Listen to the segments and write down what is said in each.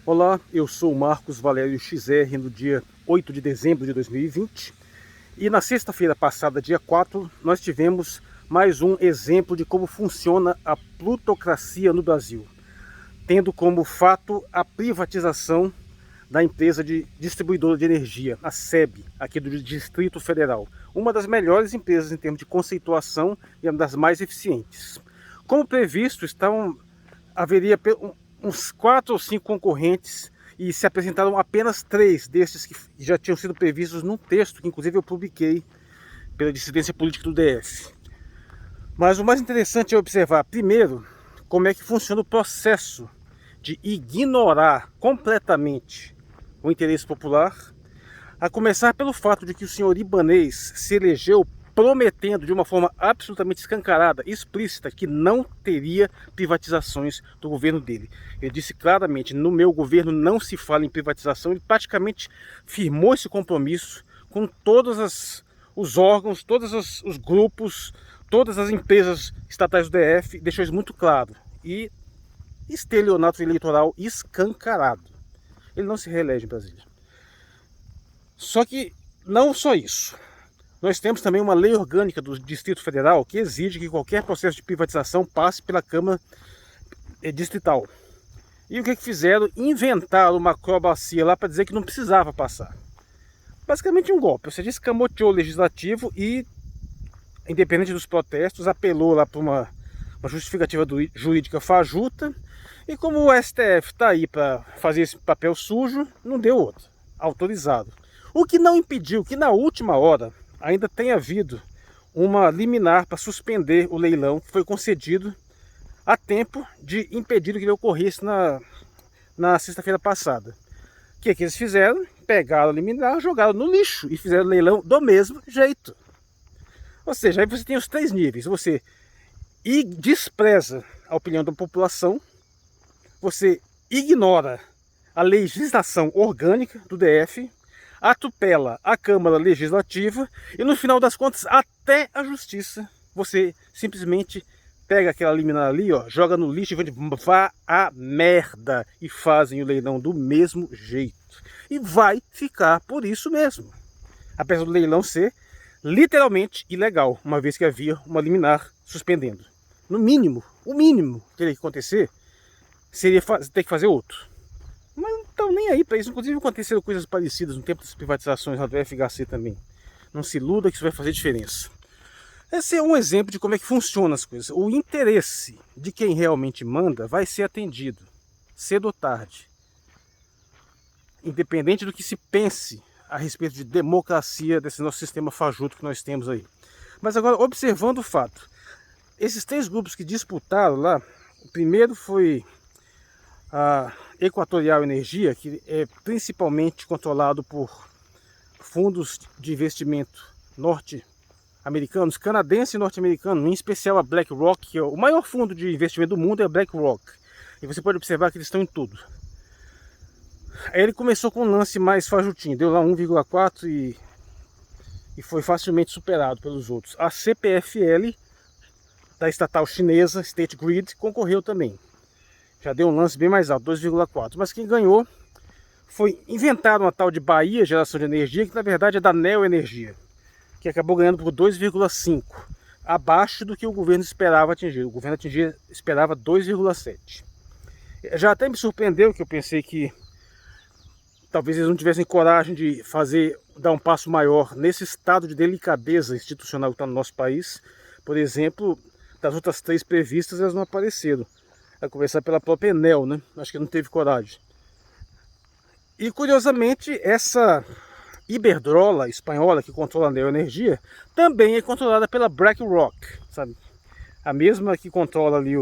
Olá, eu sou o Marcos Valério XR no dia 8 de dezembro de 2020 e na sexta-feira passada, dia 4, nós tivemos mais um exemplo de como funciona a plutocracia no Brasil, tendo como fato a privatização da empresa de distribuidora de energia, a SEB, aqui do Distrito Federal. Uma das melhores empresas em termos de conceituação e uma das mais eficientes. Como previsto, haveria uns 4 ou 5 concorrentes e se apresentaram apenas 3 desses que já tinham sido previstos num texto que inclusive eu publiquei pela dissidência política do DF. Mas o mais interessante é observar, primeiro, como é que funciona o processo de ignorar completamente o interesse popular, a começar pelo fato de que o senhor Ibanez se elegeu prometendo de uma forma absolutamente escancarada, explícita, que não teria privatizações do governo dele. Ele disse claramente, no meu governo não se fala em privatização. Ele praticamente firmou esse compromisso com todos os órgãos, todos os grupos, todas as empresas estatais do DF, deixou isso muito claro. E estelionato eleitoral escancarado. Ele não se reelege em Brasília. Só que não só isso. Nós temos também uma lei orgânica do Distrito Federal que exige que qualquer processo de privatização passe pela Câmara Distrital. E o que fizeram? Inventaram uma acrobacia lá para dizer que não precisava passar. Basicamente um golpe, ou seja, escamoteou o legislativo e, independente dos protestos, apelou lá para uma justificativa jurídica fajuta. E como o STF está aí para fazer esse papel sujo, não deu outro, autorizado. O que não impediu que na última hora ainda tem havido uma liminar para suspender o leilão que foi concedido a tempo de impedir que ele ocorresse na sexta-feira passada. O que eles fizeram? Pegaram a liminar, jogaram no lixo e fizeram o leilão do mesmo jeito. Ou seja, aí você tem os 3 níveis. Você despreza a opinião da população, você ignora a legislação orgânica do DF, atropela a Câmara Legislativa e no final das contas até a Justiça. Você simplesmente pega aquela liminar ali, ó, joga no lixo e vá a merda, e fazem o leilão do mesmo jeito. E vai ficar por isso mesmo. Apesar do leilão ser literalmente ilegal, uma vez que havia uma liminar suspendendo. No mínimo, o mínimo que teria que acontecer seria ter que fazer outro. Mas não estão nem aí para isso. Inclusive aconteceram coisas parecidas no tempo das privatizações lá do FHC também. Não se iluda que isso vai fazer diferença. Esse é um exemplo de como é que funcionam as coisas. O interesse de quem realmente manda vai ser atendido, cedo ou tarde. Independente do que se pense a respeito de democracia desse nosso sistema fajuto que nós temos aí. Mas agora, observando o fato, esses 3 grupos que disputaram lá, o primeiro foi a Equatorial Energia, que é principalmente controlado por fundos de investimento norte-americanos, canadense e norte-americano, em especial a BlackRock, que é o maior fundo de investimento do mundo, é a BlackRock. E você pode observar que eles estão em tudo. Aí ele começou com um lance mais fajutinho, deu lá 1,4 e foi facilmente superado pelos outros. A CPFL, da estatal chinesa, State Grid, concorreu também. Já deu um lance bem mais alto, 2,4. Mas quem ganhou foi inventar uma tal de Bahia Geração de Energia, que na verdade é da Neo Energia, que acabou ganhando por 2,5, abaixo do que o governo esperava atingir. O governo esperava 2,7. Já até me surpreendeu, que eu pensei que talvez eles não tivessem coragem de dar um passo maior nesse estado de delicadeza institucional que está no nosso país. Por exemplo, das outras 3 previstas, elas não apareceram. A começar pela própria Enel, né? Acho que não teve coragem. E curiosamente, essa Iberdrola espanhola que controla a Neo Energia também é controlada pela BlackRock, sabe? A mesma que controla ali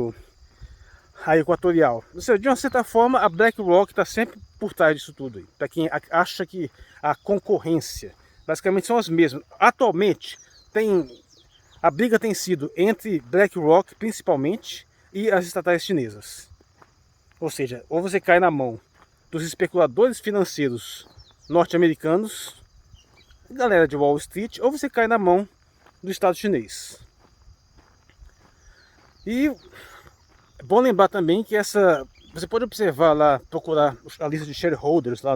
a Equatorial. Ou seja, de uma certa forma, a BlackRock está sempre por trás disso tudo aí. Para quem acha que a concorrência basicamente são as mesmas. Atualmente, a briga tem sido entre BlackRock, principalmente, e as estatais chinesas. Ou seja, ou você cai na mão dos especuladores financeiros norte-americanos, galera de Wall Street, ou você cai na mão do Estado chinês. E é bom lembrar também que essa você pode observar lá, procurar a lista de shareholders lá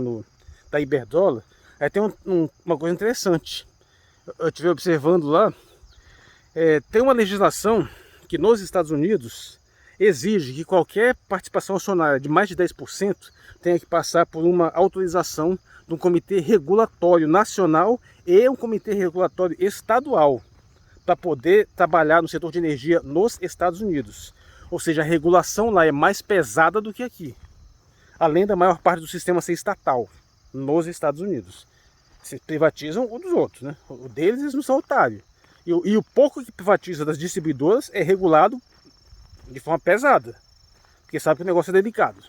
da Iberdrola. Aí tem uma coisa interessante. Eu estive observando lá, tem uma legislação que nos Estados Unidos exige que qualquer participação acionária de mais de 10% tenha que passar por uma autorização de um comitê regulatório nacional e um comitê regulatório estadual para poder trabalhar no setor de energia nos Estados Unidos. Ou seja, a regulação lá é mais pesada do que aqui. Além da maior parte do sistema ser estatal nos Estados Unidos. Vocês privatizam o dos outros, né? O deles eles não são otários. E o pouco que privatiza das distribuidoras é regulado de forma pesada. Porque sabe que o negócio é delicado.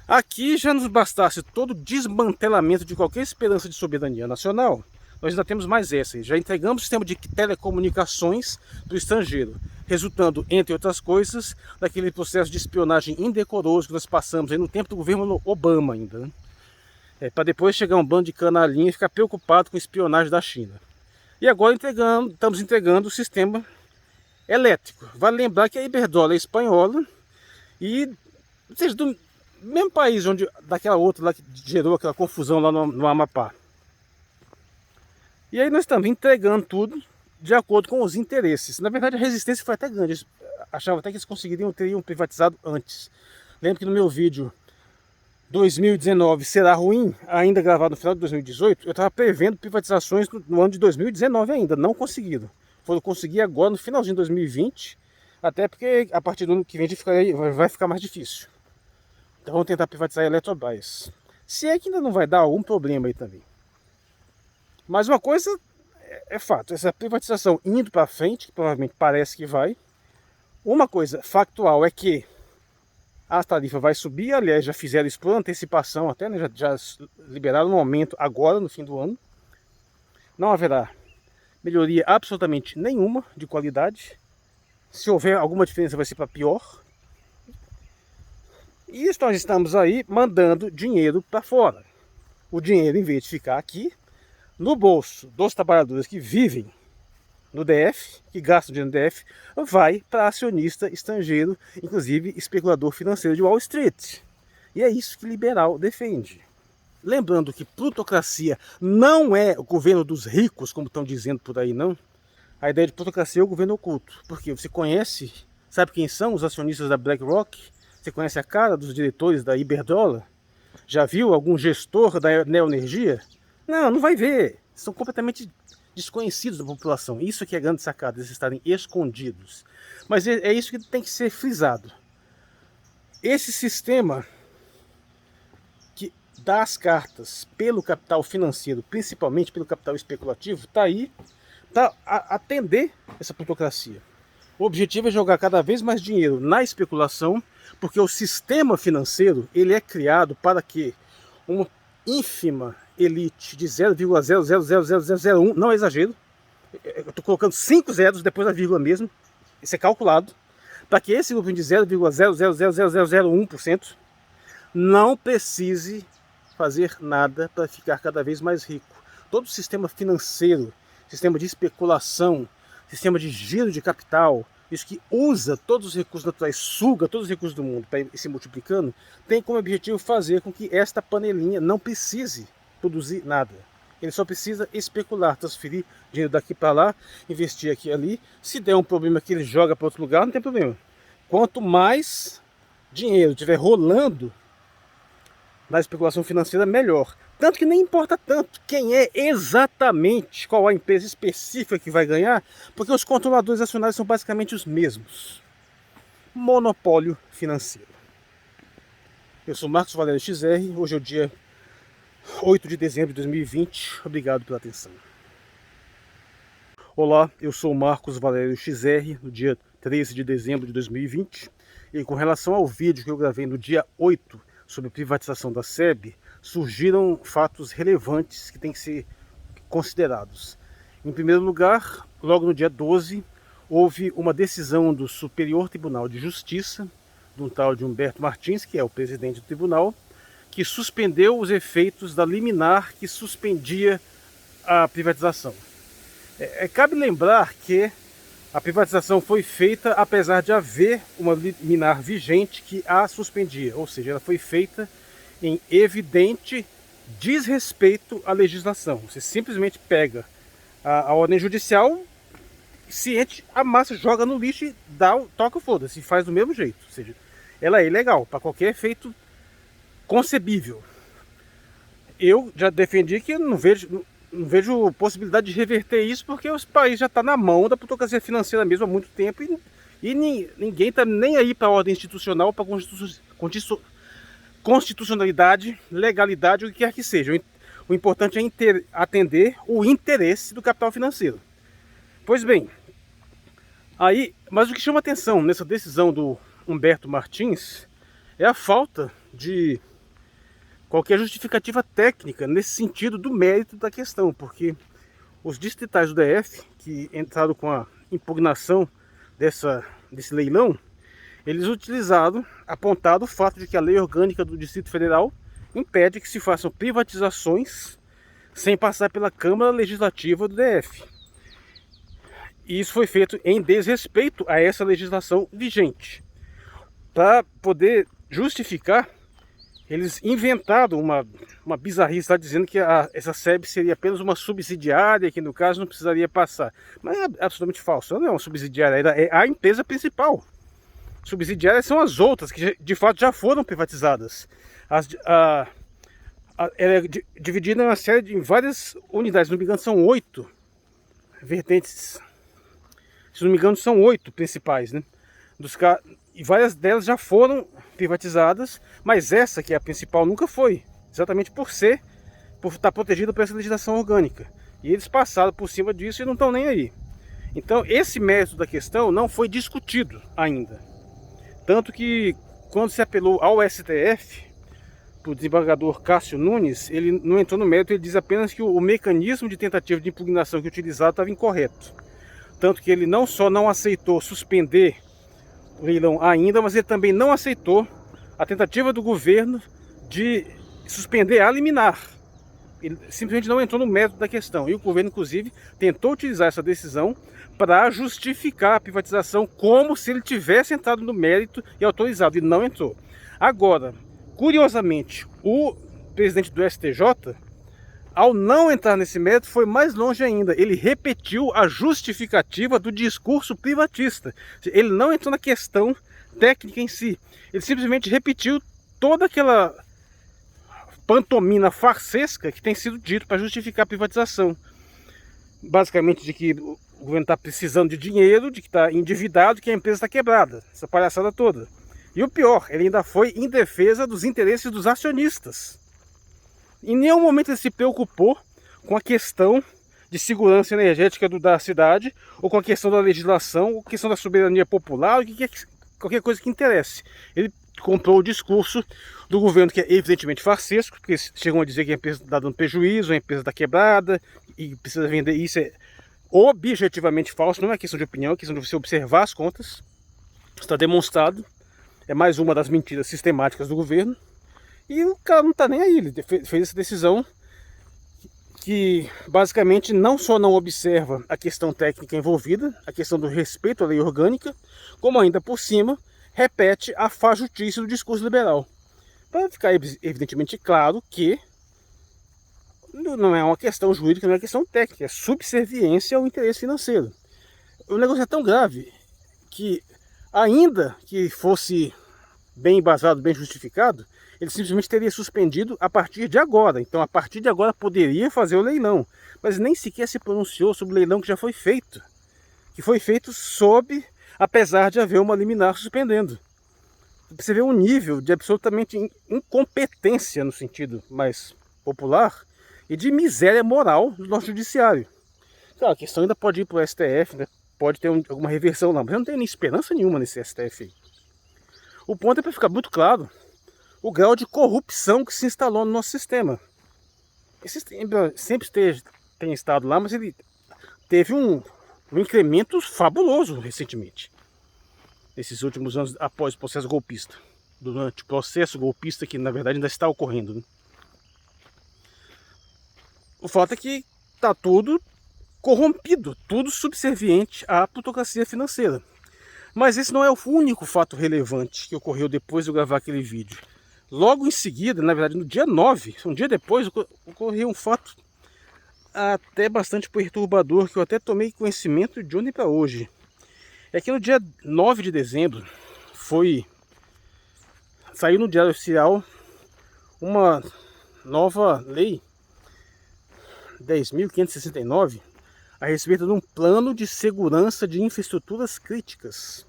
Aqui já nos bastasse todo o desmantelamento de qualquer esperança de soberania nacional. Nós ainda temos mais essa. Já entregamos o sistema de telecomunicações do estrangeiro, resultando, entre outras coisas, daquele processo de espionagem indecoroso que nós passamos aí no tempo do governo Obama ainda, né? Para depois chegar um bando de canalinha e ficar preocupado com a espionagem da China. E agora estamos entregando o sistema elétrico. Vale lembrar que a Iberdrola é espanhola e, ou seja, do mesmo país onde daquela outra lá que gerou aquela confusão lá no Amapá. E aí nós estamos entregando tudo de acordo com os interesses. Na verdade a resistência foi até grande. Eles achavam até que eles teriam privatizado antes. Lembro que no meu vídeo 2019 será ruim, ainda gravado no final de 2018, eu estava prevendo privatizações no ano de 2019 ainda, não conseguiram. Foram conseguir agora no finalzinho de 2020, até porque a partir do ano que vem vai ficar mais difícil. Então vamos tentar privatizar a Eletrobras. Se é que ainda não vai dar algum problema aí também. Mas uma coisa é fato, essa privatização indo para frente, que provavelmente parece que vai. Uma coisa factual é que a tarifa vai subir, aliás, já fizeram isso por antecipação até, né? já liberaram um aumento agora no fim do ano. Não haverá melhoria absolutamente nenhuma de qualidade. Se houver alguma diferença vai ser para pior. E nós estamos aí mandando dinheiro para fora. O dinheiro, em vez de ficar aqui, no bolso dos trabalhadores que vivem no DF, que gastam dinheiro no DF, vai para acionista estrangeiro, inclusive especulador financeiro de Wall Street. E é isso que liberal defende. Lembrando que plutocracia não é o governo dos ricos, como estão dizendo por aí, não. A ideia de plutocracia é o governo oculto. Porque você conhece, sabe quem são os acionistas da BlackRock? Você conhece a cara dos diretores da Iberdrola? Já viu algum gestor da Neoenergia? Não, não vai ver. São completamente desconhecidos da população. Isso que é a grande sacada, eles estarem escondidos. Mas é isso que tem que ser frisado. Esse sistema que dá as cartas pelo capital financeiro, principalmente pelo capital especulativo, está aí para atender essa plutocracia. O objetivo é jogar cada vez mais dinheiro na especulação, porque o sistema financeiro ele é criado para que uma ínfima elite de 0,000001, não é exagero, eu estou colocando 5 zeros depois da vírgula mesmo, isso é calculado, para que esse grupo de 0,000001% não precise fazer nada para ficar cada vez mais rico. Todo o sistema financeiro, sistema de especulação, sistema de giro de capital, isso que usa todos os recursos naturais, suga todos os recursos do mundo para ir se multiplicando, tem como objetivo fazer com que esta panelinha não precise produzir nada. Ele só precisa especular, transferir dinheiro daqui para lá, investir aqui e ali. Se der um problema que ele joga para outro lugar, não tem problema. Quanto mais dinheiro estiver rolando na especulação financeira, melhor. Tanto que nem importa tanto quem é exatamente, qual a empresa específica que vai ganhar, porque os controladores acionários são basicamente os mesmos. Monopólio financeiro. Eu sou Marcos Valério XR, hoje é o dia 8 de dezembro de 2020. Obrigado pela atenção. Olá, eu sou o Marcos Valério XR, no dia 13 de dezembro de 2020. E com relação ao vídeo que eu gravei no dia 8 sobre a privatização da SEB, surgiram fatos relevantes que têm que ser considerados. Em primeiro lugar, logo no dia 12, houve uma decisão do Superior Tribunal de Justiça, de um tal de Humberto Martins, que é o presidente do tribunal, que suspendeu os efeitos da liminar que suspendia a privatização. Cabe lembrar que A privatização foi feita apesar de haver uma liminar vigente que a suspendia, ou seja, ela foi feita em evidente desrespeito à legislação. Você simplesmente pega a ordem judicial, ciente, amassa, joga no lixo e toca o foda-se, faz do mesmo jeito. Ou seja, ela é ilegal para qualquer efeito concebível. Eu já defendi que eu não vejo possibilidade de reverter isso, porque o país já está na mão da plutocracia financeira mesmo há muito tempo e ninguém está nem aí para a ordem institucional, para a constitucionalidade, legalidade, o que quer que seja. O importante é atender o interesse do capital financeiro. Pois bem, mas o que chama atenção nessa decisão do Humberto Martins é a falta de qualquer justificativa técnica nesse sentido do mérito da questão, porque os distritais do DF que entraram com a impugnação desse leilão, eles apontaram o fato de que a lei orgânica do Distrito Federal impede que se façam privatizações sem passar pela Câmara Legislativa do DF. E isso foi feito em desrespeito a essa legislação vigente. Para poder justificar, eles inventaram uma bizarrice, está dizendo que essa SEB seria apenas uma subsidiária, que no caso não precisaria passar. Mas é absolutamente falso, ela não é uma subsidiária, ela é a empresa principal. Subsidiárias são as outras, que de fato já foram privatizadas. Ela é dividida em uma série em várias unidades, se não me engano são 8 vertentes. Se não me engano são 8 principais, né? E várias delas já foram privatizadas, mas essa que é a principal nunca foi, exatamente por estar protegida por essa legislação orgânica. E eles passaram por cima disso e não estão nem aí. Então esse mérito da questão não foi discutido ainda. Tanto que quando se apelou ao STF, o desembargador Cássio Nunes, ele não entrou no mérito, ele diz apenas que o mecanismo de tentativa de impugnação que utilizado estava incorreto. Tanto que ele não só não aceitou suspender o leilão ainda, mas ele também não aceitou a tentativa do governo de suspender a liminar. Ele simplesmente não entrou no mérito da questão. E o governo, inclusive, tentou utilizar essa decisão para justificar a privatização como se ele tivesse entrado no mérito e autorizado, e não entrou. Agora, curiosamente, o presidente do STJ, ao não entrar nesse mérito, foi mais longe ainda. Ele repetiu a justificativa do discurso privatista. Ele não entrou na questão técnica em si. Ele simplesmente repetiu toda aquela pantomima farsesca que tem sido dito para justificar a privatização. Basicamente de que o governo está precisando de dinheiro, de que está endividado, que a empresa está quebrada. Essa palhaçada toda. E o pior, ele ainda foi em defesa dos interesses dos acionistas. Em nenhum momento ele se preocupou com a questão de segurança energética da cidade, ou com a questão da legislação, ou a questão da soberania popular, ou qualquer coisa que interesse. Ele comprou o discurso do governo, que é evidentemente farsesco, porque eles chegam a dizer que a empresa está dando prejuízo, a empresa está quebrada, e precisa vender. Isso é objetivamente falso, não é questão de opinião, é questão de você observar as contas. Está demonstrado. É mais uma das mentiras sistemáticas do governo. E o cara não está nem aí, ele fez essa decisão que basicamente não só não observa a questão técnica envolvida, a questão do respeito à lei orgânica, como ainda por cima repete a fajutice do discurso liberal. Para ficar evidentemente claro que não é uma questão jurídica, não é uma questão técnica, é subserviência ao interesse financeiro. O negócio é tão grave que, ainda que fosse bem embasado, bem justificado, ele simplesmente teria suspendido a partir de agora. Então, a partir de agora, poderia fazer o leilão. Mas nem sequer se pronunciou sobre o leilão que já foi feito. Que foi feito apesar de haver uma liminar suspendendo. Você vê um nível de absolutamente incompetência, no sentido mais popular, e de miséria moral do nosso judiciário. Claro, a questão ainda pode ir para o STF, né? Pode ter alguma reversão lá, mas eu não tenho nem esperança nenhuma nesse STF aí. O ponto é para ficar muito claro o grau de corrupção que se instalou no nosso sistema. Esse sempre tem estado lá, mas ele teve um incremento fabuloso recentemente. Nesses últimos anos, após o processo golpista. Durante o processo golpista, que na verdade ainda está ocorrendo, né? O fato é que está tudo corrompido, tudo subserviente à plutocracia financeira. Mas esse não é o único fato relevante que ocorreu depois de eu gravar aquele vídeo. Logo em seguida, na verdade no dia 9, um dia depois, ocorreu um fato até bastante perturbador, que eu até tomei conhecimento de ontem para hoje. É que no dia 9 de dezembro, saiu no Diário Oficial uma nova lei 10.569 a respeito de um plano de segurança de infraestruturas críticas,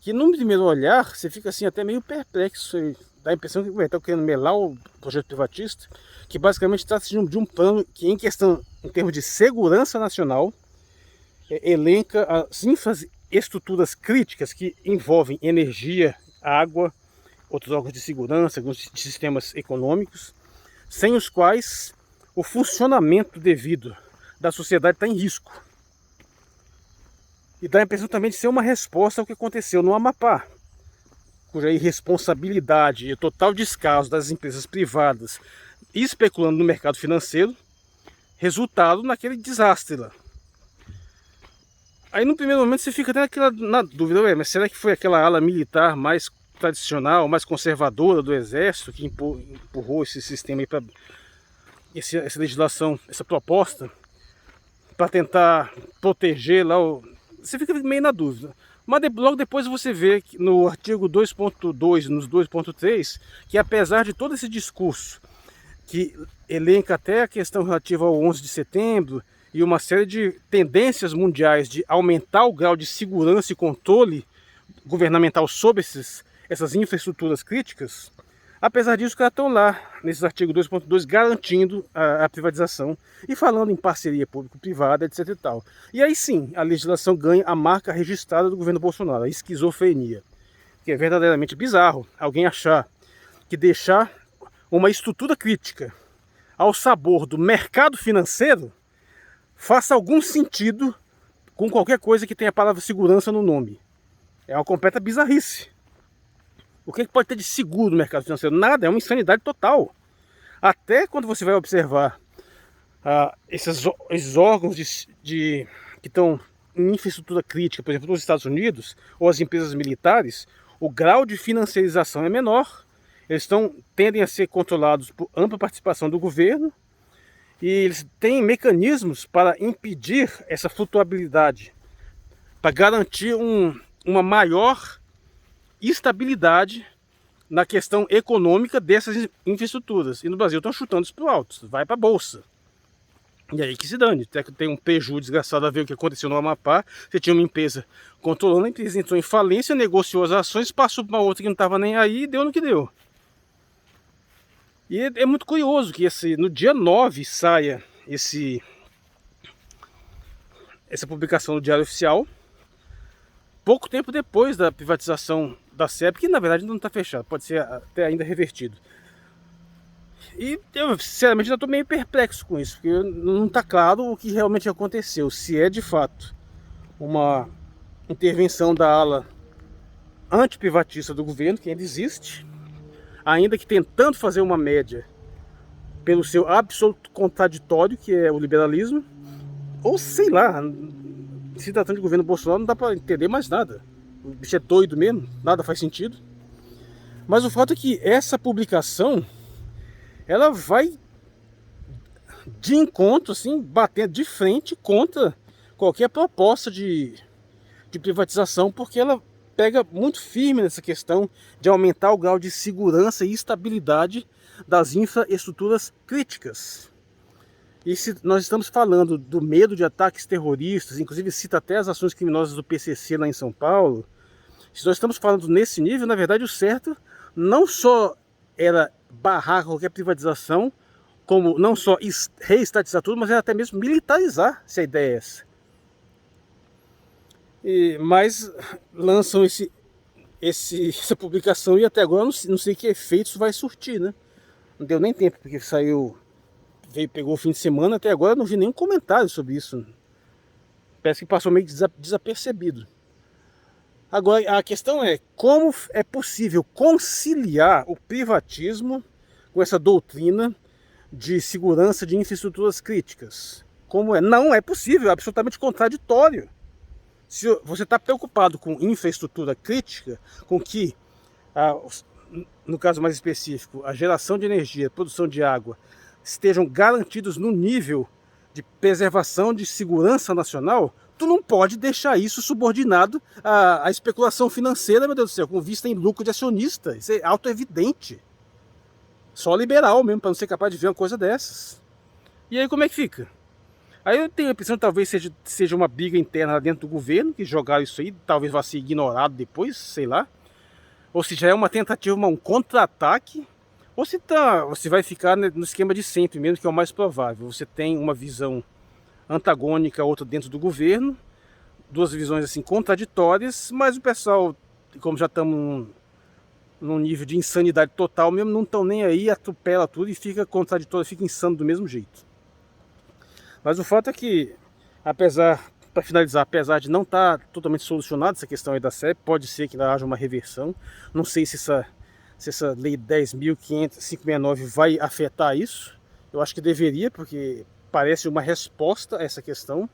que num primeiro olhar você fica assim até meio perplexo, dá a impressão que está querendo melar o projeto privatista, que basicamente trata-se de um plano que, em questão, em termos de segurança nacional, elenca as infraestruturas críticas que envolvem energia, água, outros órgãos de segurança, alguns de sistemas econômicos, sem os quais o funcionamento devido da sociedade está em risco. E dá a impressão também de ser uma resposta ao que aconteceu no Amapá, cuja irresponsabilidade e total descaso das empresas privadas especulando no mercado financeiro, resultado naquele desastre lá. Aí no primeiro momento você fica até na dúvida, mas será que foi aquela ala militar mais tradicional, mais conservadora do exército que empurrou esse sistema aí para essa legislação, essa proposta, para tentar proteger lá o... Você fica meio na dúvida. Mas logo depois você vê que no artigo 2.2 e nos 2.3, que apesar de todo esse discurso, que elenca até a questão relativa ao 11 de setembro e uma série de tendências mundiais de aumentar o grau de segurança e controle governamental sobre essas infraestruturas críticas, apesar disso, os caras estão lá, nesses artigos 2.2, garantindo a privatização e falando em parceria público-privada, etc e tal. E aí sim, a legislação ganha a marca registrada do governo Bolsonaro, a esquizofrenia. Que é verdadeiramente bizarro alguém achar que deixar uma estrutura crítica ao sabor do mercado financeiro faça algum sentido com qualquer coisa que tenha a palavra segurança no nome. É uma completa bizarrice. O que pode ter de seguro no mercado financeiro? Nada, é uma insanidade total. Até quando você vai observar esses órgãos que estão em infraestrutura crítica, por exemplo, nos Estados Unidos, ou as empresas militares, o grau de financiarização é menor, eles tendem a ser controlados por ampla participação do governo, e eles têm mecanismos para impedir essa flutuabilidade, para garantir uma maior estabilidade na questão econômica dessas infraestruturas. E no Brasil estão chutando isso para o alto, vai para a bolsa. E aí que se dane, até que tem um prejuízo desgraçado a ver o que aconteceu no Amapá. Você tinha uma empresa controlando, a empresa entrou em falência, negociou as ações, passou para uma outra que não estava nem aí e deu no que deu. E é muito curioso que no dia 9 saia essa publicação no Diário Oficial, pouco tempo depois da privatização da SEB, que na verdade não está fechado, pode ser até ainda revertido. E eu sinceramente já estou meio perplexo com isso, porque não está claro o que realmente aconteceu, se é de fato uma intervenção da ala antiprivatista do governo, que ainda existe, ainda que tentando fazer uma média pelo seu absoluto contraditório, que é o liberalismo, ou sei lá, se tratando de governo Bolsonaro não dá para entender mais nada. O bicho é doido mesmo, nada faz sentido. Mas o fato é que essa publicação, ela vai de encontro, assim, batendo de frente contra qualquer proposta de privatização, porque ela pega muito firme nessa questão de aumentar o grau de segurança e estabilidade das infraestruturas críticas. E se nós estamos falando do medo de ataques terroristas, inclusive cita até as ações criminosas do PCC lá em São Paulo, se nós estamos falando nesse nível, na verdade o certo não só era barrar qualquer privatização, como não só reestatizar tudo, mas era até mesmo militarizar, se a ideia é essa. Mas lançam essa publicação e até agora não sei que efeito isso vai surtir, né? Não deu nem tempo, porque pegou o fim de semana, até agora eu não vi nenhum comentário sobre isso. Parece que passou meio desapercebido. Agora, a questão é como é possível conciliar o privatismo com essa doutrina de segurança de infraestruturas críticas. Como é? Não é possível, é absolutamente contraditório. Se você está preocupado com infraestrutura crítica, com que, no caso mais específico, a geração de energia, a produção de água, estejam garantidos no nível de preservação de segurança nacional, tu não pode deixar isso subordinado à especulação financeira, meu Deus do céu, com vista em lucro de acionista. Isso é auto-evidente. Só liberal mesmo, para não ser capaz de ver uma coisa dessas. E aí como é que fica? Aí eu tenho a impressão que talvez seja uma briga interna lá dentro do governo, que jogaram isso aí, talvez vá ser ignorado depois, sei lá. Ou se já é uma tentativa, um contra-ataque, ou se vai ficar no esquema de sempre mesmo, que é o mais provável. Você tem uma visão antagônica, outra dentro do governo, duas visões assim contraditórias, mas o pessoal, como já estamos num nível de insanidade total mesmo, não estão nem aí, atropela tudo e fica contraditório, fica insano do mesmo jeito. Mas o fato é que, para finalizar, apesar de não estar totalmente solucionada essa questão aí da SEB, pode ser que haja uma reversão. Não sei se essa lei 10.569 vai afetar isso. Eu acho que deveria, porque parece uma resposta a essa questão.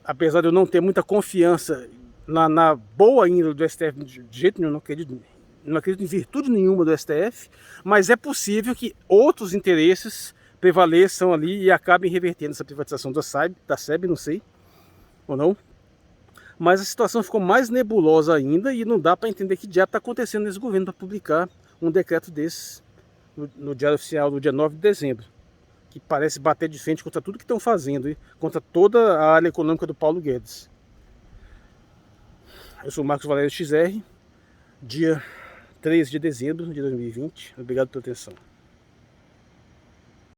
Apesar de eu não ter muita confiança na boa índole do STF de jeito nenhum, não acredito em virtude nenhuma do STF, mas é possível que outros interesses prevaleçam ali e acabem revertendo essa privatização da SEB, não sei, ou não. Mas a situação ficou mais nebulosa ainda e não dá para entender que diabo está acontecendo nesse governo para publicar um decreto desse no Diário Oficial do dia 9 de dezembro, que parece bater de frente contra tudo que estão fazendo, contra toda a área econômica do Paulo Guedes. Eu sou o Marcos Valério XR, dia 13 de dezembro de 2020. Obrigado pela atenção.